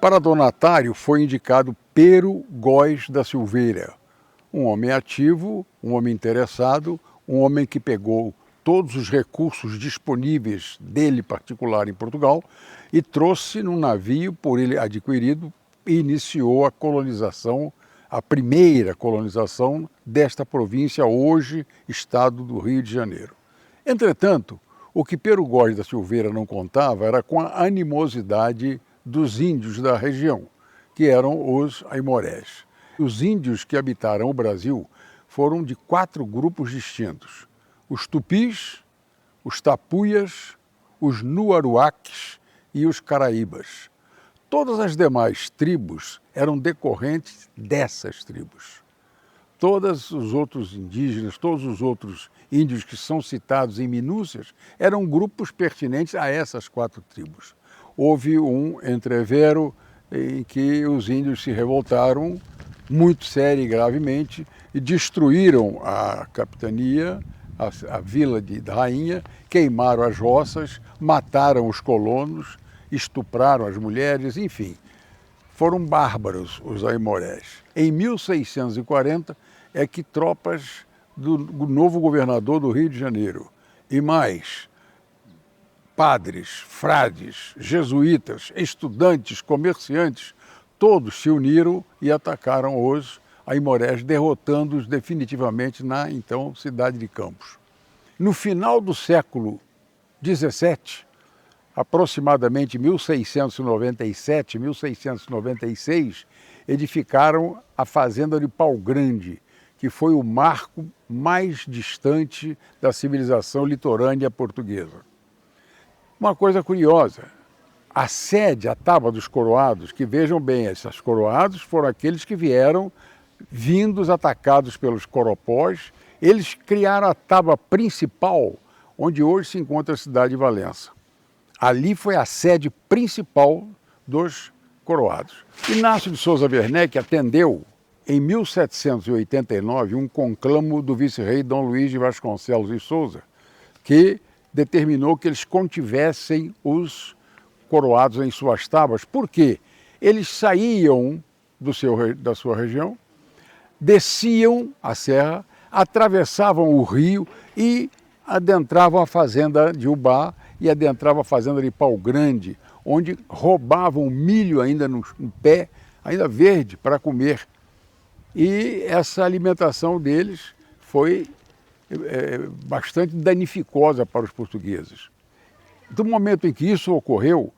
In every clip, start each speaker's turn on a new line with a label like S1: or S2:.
S1: Para donatário foi indicado Pero Góes da Silveira, um homem ativo, um homem interessado, um homem que pegou todos os recursos disponíveis dele particular em Portugal e trouxe num navio por ele adquirido e iniciou a colonização, a primeira colonização desta província, hoje estado do Rio de Janeiro. Entretanto, o que Pero Góes da Silveira não contava era com a animosidade dos índios da região, que eram os aimorés. Os índios que habitaram o Brasil foram de 4 grupos distintos: os tupis, os tapuias, os nuaruaques e os caraíbas. Todas as demais tribos eram decorrentes dessas tribos. Todos os outros indígenas, todos os outros índios que são citados em minúcias, eram grupos pertinentes a essas 4 tribos. Houve um entrevero em que os índios se revoltaram muito séria e gravemente e destruíram a capitania, a vila da rainha, queimaram as roças, mataram os colonos, estupraram as mulheres, enfim. Foram bárbaros os aimorés. Em 1640 é que tropas do novo governador do Rio de Janeiro e mais padres, frades, jesuítas, estudantes, comerciantes, todos se uniram e atacaram os aimorés, derrotando-os definitivamente na, então, cidade de Campos. No final do século XVII, aproximadamente 1697, 1696, edificaram a fazenda de Pau Grande, que foi o marco mais distante da civilização litorânea portuguesa. Uma coisa curiosa, a sede, a Taba dos Coroados, que vejam bem, esses coroados foram aqueles que vieram vindos, atacados pelos coropós. Eles criaram a Taba principal, onde hoje se encontra a cidade de Valença. Ali foi a sede principal dos coroados. Inácio de Souza Werneck atendeu, em 1789, um conclamo do vice-rei Dom Luís de Vasconcelos e Souza, que determinou que eles contivessem os coroados em suas tabas. Por quê? Eles saíam da sua região, desciam a serra, atravessavam o rio e adentravam a fazenda de Ubá e adentravam a fazenda de Pau Grande, onde roubavam milho ainda no pé, ainda verde, para comer. E essa alimentação deles foi bastante danificosa para os portugueses. Do momento em que isso ocorreu,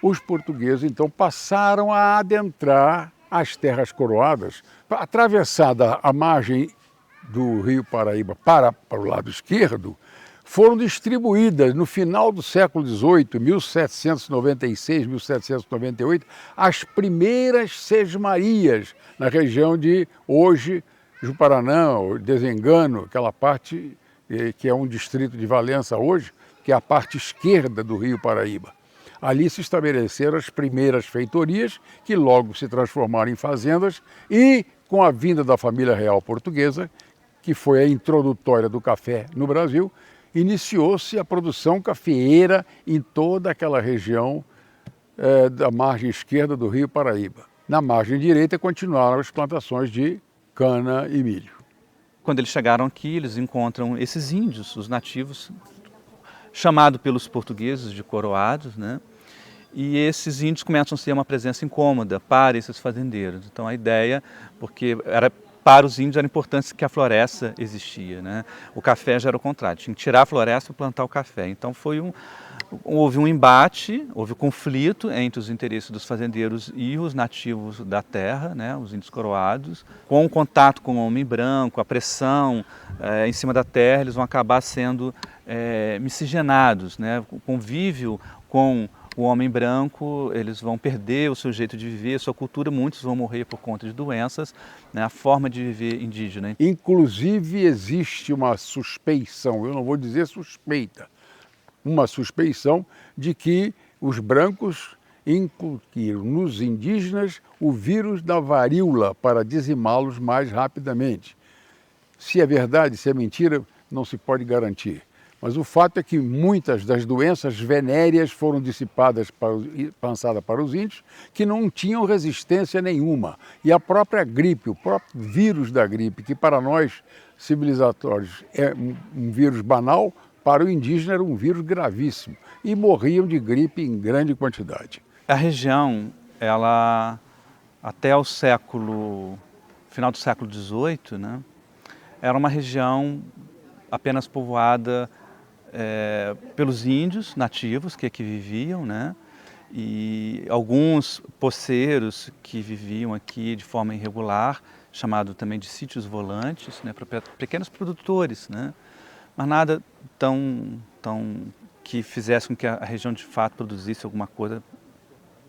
S1: os portugueses então passaram a adentrar as terras coroadas, atravessada a margem do Rio Paraíba para o lado esquerdo, foram distribuídas no final do século XVIII, 1796, 1798, as primeiras sesmarias na região de hoje Juparanã, Desengano, aquela parte que é um distrito de Valença hoje, que é a parte esquerda do Rio Paraíba. Ali se estabeleceram as primeiras feitorias, que logo se transformaram em fazendas, e com a vinda da família real portuguesa, que foi a introdutória do café no Brasil, iniciou-se a produção cafeeira em toda aquela região da margem esquerda do Rio Paraíba. Na margem direita continuaram as plantações de cana e milho.
S2: Quando eles chegaram aqui, eles encontram esses índios, os nativos, chamados pelos portugueses de coroados, né? E esses índios começam a ser uma presença incômoda para esses fazendeiros. Então a ideia, porque para os índios era importante que a floresta existia, né? O café já era o contrário, tinha que tirar a floresta e plantar o café. Então houve um embate, houve conflito entre os interesses dos fazendeiros e os nativos da terra, né, os índios coroados. Com o contato com o homem branco, a pressão em cima da terra, eles vão acabar sendo miscigenados, né? O convívio com o homem branco, eles vão perder o seu jeito de viver, a sua cultura, muitos vão morrer por conta de doenças, né, a forma de viver indígena.
S1: Inclusive existe uma suspeição, eu não vou dizer suspeita, uma suspeição de que os brancos incutiram nos indígenas o vírus da varíola para dizimá-los mais rapidamente. Se é verdade, se é mentira, não se pode garantir. Mas o fato é que muitas das doenças venéreas foram dissipadas, passadas para os índios, que não tinham resistência nenhuma. E a própria gripe, o próprio vírus da gripe, que para nós civilizatórios é um vírus banal, para o indígena era um vírus gravíssimo. E morriam de gripe em grande quantidade.
S2: A região, ela até o final do século XVIII, né, era uma região apenas povoada pelos índios nativos que aqui viviam, né, e alguns poceiros que viviam aqui de forma irregular, chamado também de sítios volantes, né, pequenos produtores, né, mas nada tão que fizesse com que a região de fato produzisse alguma coisa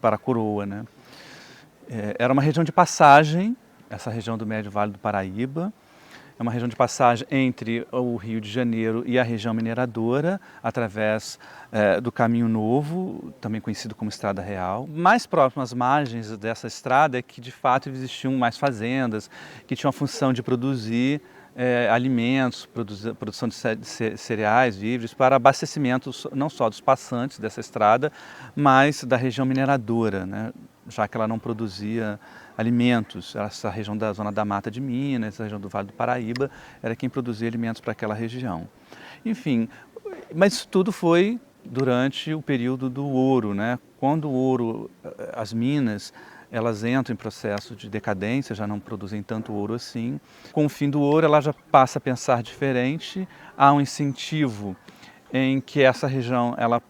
S2: para a coroa, né. Era uma região de passagem, essa região do Médio Vale do Paraíba. É uma região de passagem entre o Rio de Janeiro e a região mineradora, através do Caminho Novo, também conhecido como Estrada Real. Mais próximo às margens dessa estrada é que, de fato, existiam mais fazendas que tinham a função de produzir alimentos, produção de cereais, víveres, para abastecimento não só dos passantes dessa estrada, mas da região mineradora, né? Já que ela não produzia alimentos. Essa região da Zona da Mata de Minas, essa região do Vale do Paraíba, era quem produzia alimentos para aquela região. Enfim, mas isso tudo foi durante o período do ouro, né? Quando o ouro, as minas, elas entram em processo de decadência, já não produzem tanto ouro assim. Com o fim do ouro, ela já passa a pensar diferente. Há um incentivo em que essa região ela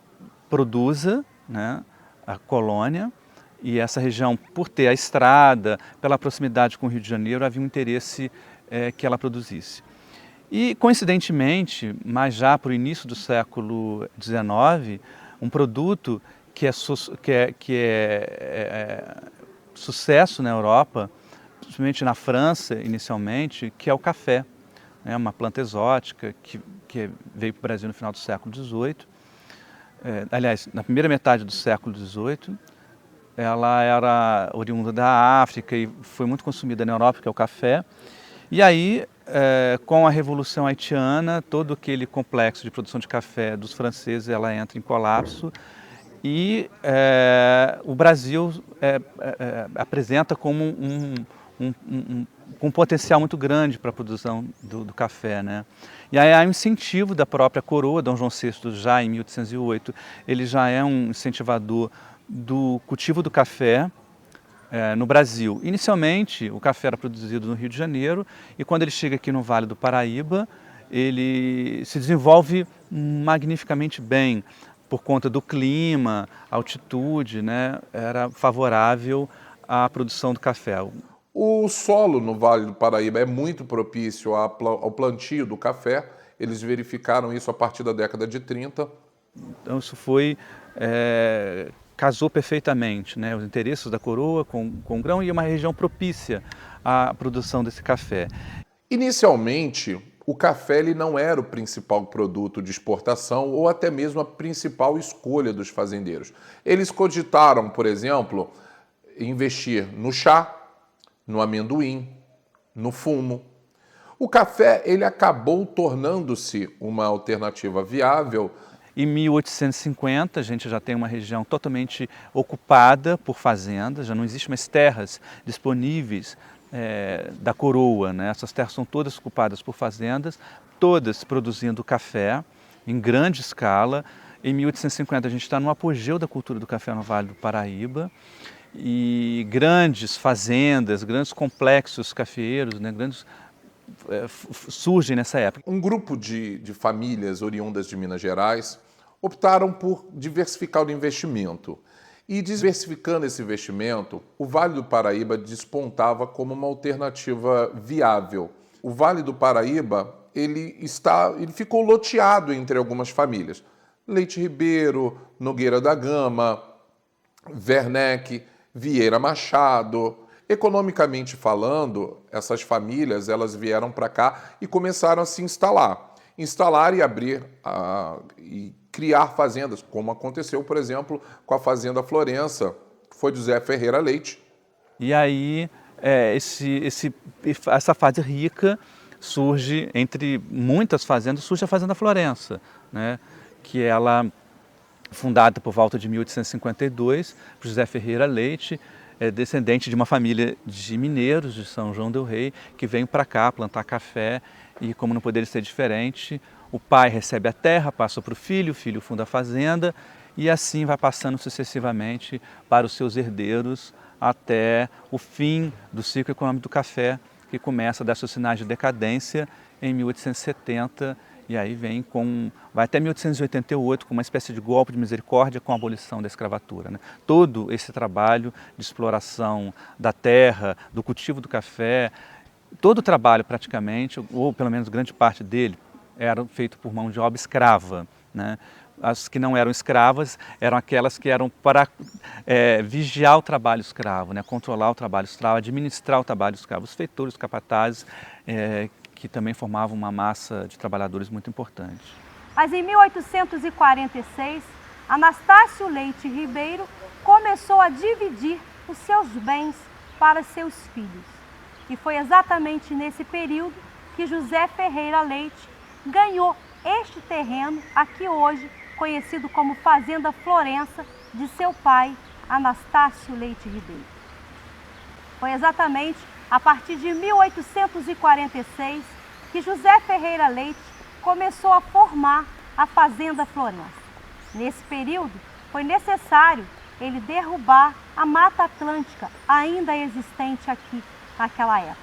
S2: produza, né, a colônia, e essa região, por ter a estrada, pela proximidade com o Rio de Janeiro, havia um interesse que ela produzisse. E, coincidentemente, mas já para o início do século XIX, um produto que é sucesso na Europa, principalmente na França, inicialmente, que é o café. É uma planta exótica que veio para o Brasil no final do século XVIII. Aliás, na primeira metade do século XVIII, ela era oriunda da África e foi muito consumida na Europa, que é o café. E aí, com a Revolução Haitiana, todo aquele complexo de produção de café dos franceses, ela entra em colapso e o Brasil apresenta como um potencial muito grande para a produção do café, né? E aí há um incentivo da própria coroa, Dom João VI, já em 1808, ele já é um incentivador do cultivo do café no Brasil. Inicialmente, o café era produzido no Rio de Janeiro e quando ele chega aqui no Vale do Paraíba, ele se desenvolve magnificamente bem por conta do clima, altitude, né? Era favorável à produção do café.
S3: O solo no Vale do Paraíba é muito propício ao plantio do café. Eles verificaram isso a partir da década de 30.
S2: Então isso casou perfeitamente, né? Os interesses da coroa com o grão e uma região propícia à produção desse café.
S3: Inicialmente, o café ele não era o principal produto de exportação ou até mesmo a principal escolha dos fazendeiros. Eles cogitaram, por exemplo, investir no chá, no amendoim, no fumo. O café ele acabou tornando-se uma alternativa viável.
S2: Em 1850, a gente já tem uma região totalmente ocupada por fazendas, já não existem mais terras disponíveis da coroa, né? Essas terras são todas ocupadas por fazendas, todas produzindo café em grande escala. Em 1850, a gente está no apogeu da cultura do café no Vale do Paraíba e grandes fazendas, grandes complexos cafeeiros, né? Surgem nessa época.
S3: Um grupo de famílias oriundas de Minas Gerais optaram por diversificar o investimento. E diversificando esse investimento, o Vale do Paraíba despontava como uma alternativa viável. O Vale do Paraíba ele ficou loteado entre algumas famílias. Leite Ribeiro, Nogueira da Gama, Werneck, Vieira Machado. Economicamente falando, essas famílias elas vieram para cá e começaram a se instalar. Instalar e abrir e criar fazendas, como aconteceu, por exemplo, com a Fazenda Florença, que foi do Zé Ferreira Leite.
S2: E aí, essa fase rica surge, entre muitas fazendas, surge a Fazenda Florença, né, que ela, fundada por volta de 1852, por José Ferreira Leite, descendente de uma família de mineiros de São João del Rei, que vem para cá plantar café e, como não poderia ser diferente, o pai recebe a terra, passa para o filho funda a fazenda e assim vai passando sucessivamente para os seus herdeiros até o fim do ciclo econômico do café, que começa a dar seus sinais de decadência em 1870 e aí vai até 1888 com uma espécie de golpe de misericórdia com a abolição da escravatura, né? Todo esse trabalho de exploração da terra, do cultivo do café, todo o trabalho praticamente, ou pelo menos grande parte dele, era feito por mão de obra escrava, né? As que não eram escravas eram aquelas que eram para vigiar o trabalho escravo, né? Controlar o trabalho escravo, administrar o trabalho escravo, os feitores, os capatazes, que também formavam uma massa de trabalhadores muito importante.
S4: Mas em 1846, Anastácio Leite Ribeiro começou a dividir os seus bens para seus filhos. E foi exatamente nesse período que José Ferreira Leite ganhou este terreno, aqui hoje conhecido como Fazenda Florença, de seu pai, Anastácio Leite Ribeiro. Foi exatamente a partir de 1846 que José Ferreira Leite começou a formar a Fazenda Florença. Nesse período, foi necessário ele derrubar a Mata Atlântica, ainda existente aqui naquela época.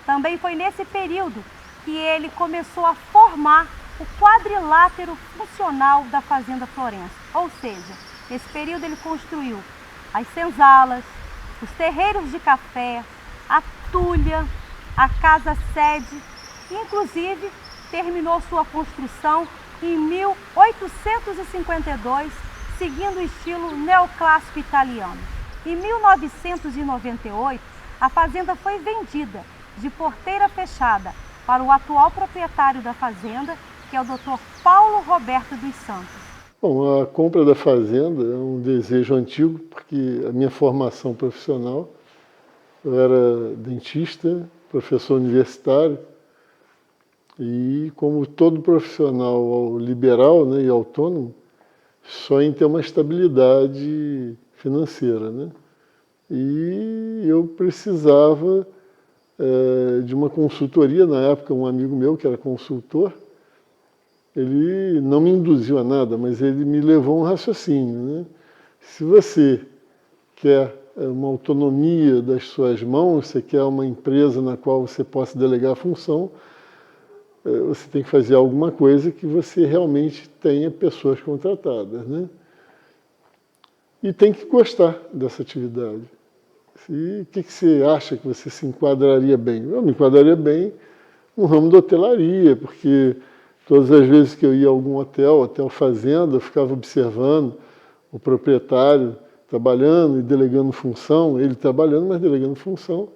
S4: Também foi nesse período que ele começou a formar o quadrilátero funcional da Fazenda Florença. Ou seja, nesse período ele construiu as senzalas, os terreiros de café, a tulha, a casa-sede, inclusive terminou sua construção em 1852, seguindo o estilo neoclássico italiano. Em 1998, a fazenda foi vendida de porteira fechada para o atual proprietário da fazenda, que é o Dr. Paulo Roberto dos Santos.
S5: Bom, a compra da fazenda é um desejo antigo, porque a minha formação profissional, eu era dentista, professor universitário, e como todo profissional liberal, né, e autônomo, só em ter uma estabilidade financeira, né? E eu precisava de uma consultoria. Na época, um amigo meu, que era consultor, ele não me induziu a nada, mas ele me levou a um raciocínio, né? Se você quer uma autonomia das suas mãos, você quer uma empresa na qual você possa delegar a função, você tem que fazer alguma coisa que você realmente tenha pessoas contratadas, né? E tem que gostar dessa atividade. E o que você acha que você se enquadraria bem? Eu me enquadraria bem no ramo da hotelaria, porque todas as vezes que eu ia a algum hotel fazenda, eu ficava observando o proprietário trabalhando e delegando função, ele trabalhando, mas delegando função.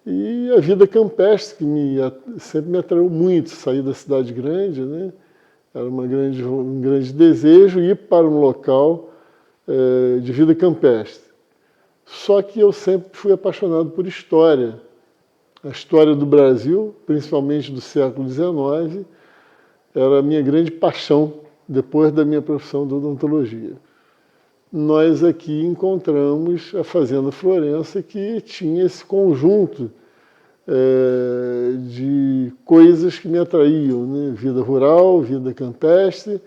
S5: E a vida campestre, que sempre me atraiu muito, sair da cidade grande, né? Era um grande desejo ir para um local de vida campestre. Só que eu sempre fui apaixonado por história. A história do Brasil, principalmente do século XIX, era a minha grande paixão depois da minha profissão de odontologia. Nós aqui encontramos a Fazenda Florença, que tinha esse conjunto de coisas que me atraíam, né? Vida rural, vida campestre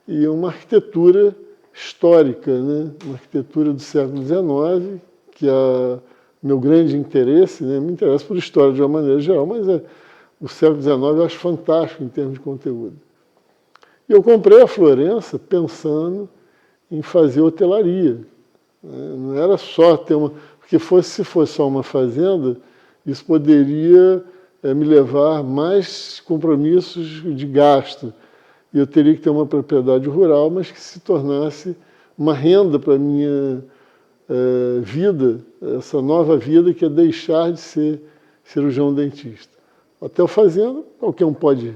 S5: e uma arquitetura histórica, né? Uma arquitetura do século XIX, que é meu grande interesse, né? Me interessa por história de uma maneira geral, mas o século XIX eu acho fantástico em termos de conteúdo. E eu comprei a Florença pensando em fazer hotelaria, né? Não era só ter uma... Porque se fosse só uma fazenda, isso poderia me levar mais compromissos de gasto. E eu teria que ter uma propriedade rural, mas que se tornasse uma renda para a minha vida, essa nova vida que é deixar de ser cirurgião dentista. Hotel fazenda, qualquer um pode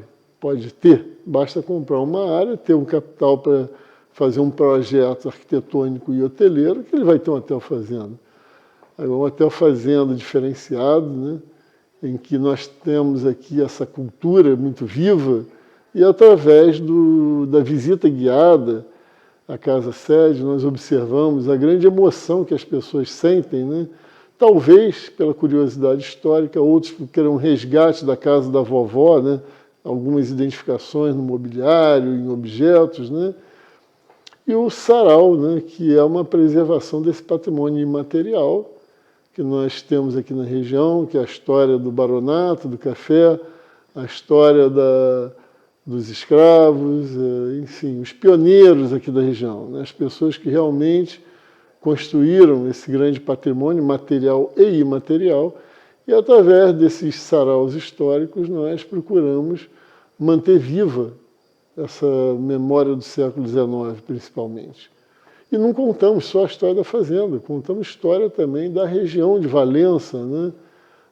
S5: ter, basta comprar uma área, ter um capital para fazer um projeto arquitetônico e hoteleiro, que ele vai ter um hotel fazenda. Agora, um hotel fazenda diferenciado, né, em que nós temos aqui essa cultura muito viva E através da visita guiada à casa-sede, nós observamos a grande emoção que as pessoas sentem, né? Talvez pela curiosidade histórica, outros porque era um resgate da casa da vovó, né? Algumas identificações no mobiliário, em objetos, né? E o sarau, né? Que é uma preservação desse patrimônio imaterial que nós temos aqui na região, que é a história do baronato, do café, a história dos escravos, enfim, os pioneiros aqui da região, né? As pessoas que realmente construíram esse grande patrimônio material e imaterial, e através desses saraus históricos nós procuramos manter viva essa memória do século XIX, principalmente. E não contamos só a história da fazenda, contamos história também da região de Valença, né?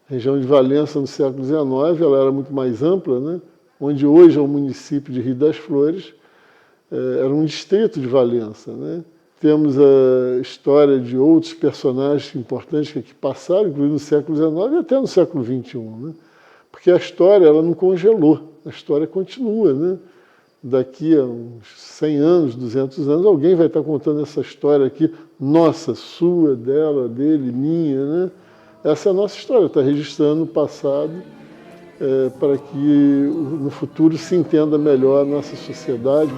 S5: A região de Valença no século XIX ela era muito mais ampla, né? Onde hoje é o município de Rio das Flores, era um distrito de Valença, né? Temos a história de outros personagens importantes que aqui passaram, inclusive no século XIX e até no século XXI, né? Porque a história ela não congelou, a história continua, né? Daqui a uns 100 anos, 200 anos, alguém vai estar contando essa história aqui, nossa, sua, dela, dele, minha, né? Essa é a nossa história, está registrando o passado para que no futuro se entenda melhor a nossa sociedade.